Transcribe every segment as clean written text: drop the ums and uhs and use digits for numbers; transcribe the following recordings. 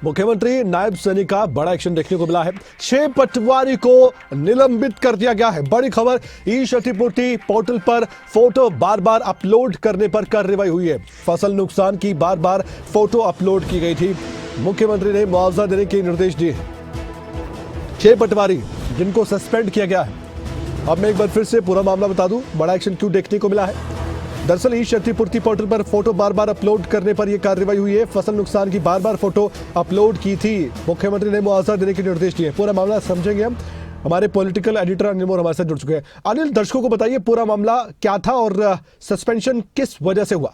मुख्यमंत्री नायब सैनी का बड़ा एक्शन देखने को मिला है। 6 पटवारी को निलंबित कर दिया गया है। बड़ी खबर, ई क्षतिपूर्ति पोर्टल पर फोटो बार बार अपलोड करने पर कार्रवाई हुई है। फसल नुकसान की बार बार फोटो अपलोड की गई थी। मुख्यमंत्री ने मुआवजा देने के निर्देश दिए। 6 पटवारी जिनको सस्पेंड किया गया है। अब मैं एक बार फिर से पूरा मामला बता दूं, बड़ा एक्शन क्यों देखने को मिला है। दरअसल ई क्षतिपूर्ति पोर्टल पर फोटो बार बार अपलोड करने पर यह कार्रवाई हुई है। फसल नुकसान की बार बार फोटो अपलोड की थी। मुख्यमंत्री ने मुआवजा देने के निर्देश दिए। पूरा मामला समझेंगे हम। हमारे पॉलिटिकल एडिटर अनिल मोर हमारे साथ जुड़ चुके हैं। अनिल, दर्शकों को बताइए पूरा मामला क्या था और सस्पेंशन किस वजह से हुआ।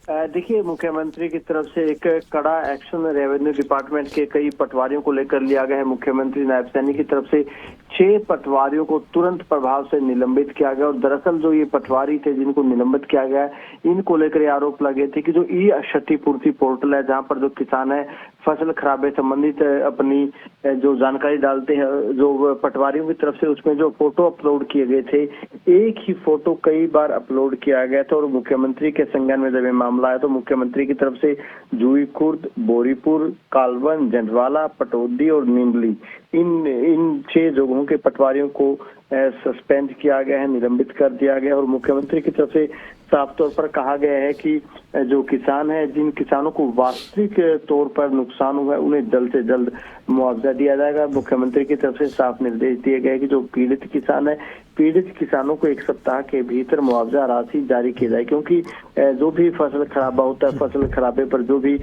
देखिए, मुख्यमंत्री की तरफ से एक कड़ा एक्शन रेवेन्यू डिपार्टमेंट के कई पटवारियों को लेकर लिया गया है। मुख्यमंत्री नायब सैनी की तरफ से 6 पटवारियों को तुरंत प्रभाव से निलंबित किया गया। और दरअसल जो ये पटवारी थे जिनको निलंबित किया गया है, इनको लेकर ये आरोप लगे थे कि जो ई क्षतिपूर्ति पोर्टल है, जहां पर जो किसान है फसल खराबे संबंधित अपनी जो जानकारी डालते हैं, जो पटवारियों की तरफ से उसमें जो फोटो अपलोड किए गए थे, एक ही फोटो कई बार अपलोड किया गया था। और मुख्यमंत्री के संज्ञान में जब ये मामला है तो मुख्यमंत्री की तरफ से जूही खुर्द, बोरीपुर, कालवन, जंडवाला, पटौदी और नीमली इन 6 जगहों के पटवारियों को सस्पेंड किया गया है, निलंबित कर दिया गया। और मुख्यमंत्री की तरफ से साफ तौर पर कहा गया है कि जो किसान है, जिन किसानों को वास्तविक तौर पर नुकसान हुआ है, उन्हें जल्द से जल्द मुआवजा दिया जाएगा। मुख्यमंत्री की तरफ से साफ निर्देश दिए गए कि जो पीड़ित किसान है, पीड़ित किसानों को 1 सप्ताह के भीतर मुआवजा राशि जारी की जाए। क्योंकि जो भी फसल खराबा होता है, फसल खराबे पर जो भी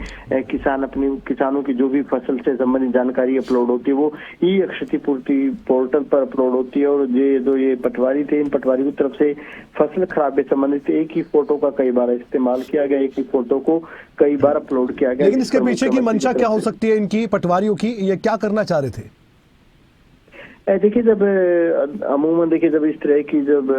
किसानों की जो भी फसल से संबंधित जानकारी अपलोड होती है, वो ई क्षतिपूर्ति पोर्टल पर अपलोड होती है। और ये पटवारी थे, इन पटवारी की तरफ से फसल खराबे संबंधित एक ही फोटो का कई बार इस्तेमाल किया गया, एक ही फोटो को कई बार अपलोड किया गया। लेकिन इसके पीछे की मंशा क्या हो सकती है इनकी पटवारियों की? ये क्या करना चाह रहे थे? देखिए, जब इस तरह की जब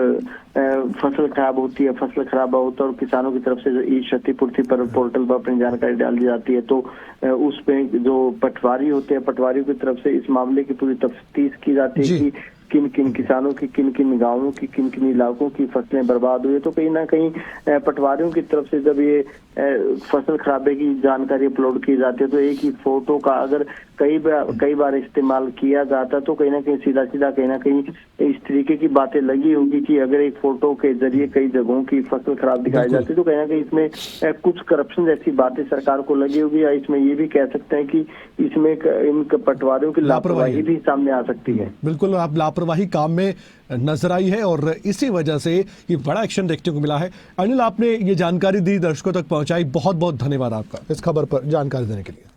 फसल खराब होती है, फसल खराब होता है और किसानों की तरफ से जो ई क्षतिपूर्ति पर पोर्टल पर अपनी जानकारी डाल दी जाती है, तो उसमें जो पटवारी होते हैं, पटवारियों की तरफ से इस मामले की पूरी तफ्तीश की जाती है कि किन किन किसानों की, किन किन गांवों की, किन किन इलाकों की फसलें बर्बाद हुई। तो कहीं ना कहीं पटवारियों की तरफ से जब ये फसल खराबे की जानकारी अपलोड की जाती है, तो एक ही फोटो का अगर कई बार इस्तेमाल किया जाता, तो कहीं ना कहीं सीधा कहीं ना कहीं इस तरीके की बातें लगी होगी कि अगर एक फोटो के जरिए कई जगहों की फसल खराब दिखाई जाती, तो कहीं ना कहीं इसमें कुछ करप्शन जैसी बातें सरकार को लगी होगी। या इसमें ये भी कह सकते हैं कि इसमें इन पटवारियों की लापरवाही भी सामने आ सकती है। बिल्कुल, आप लापरवाही काम में नजर आई है और इसी वजह से ये बड़ा एक्शन देखने को मिला है। अनिल, आपने ये जानकारी दी, दर्शकों तक पहुंचाई, बहुत बहुत धन्यवाद आपका इस खबर पर जानकारी देने के लिए।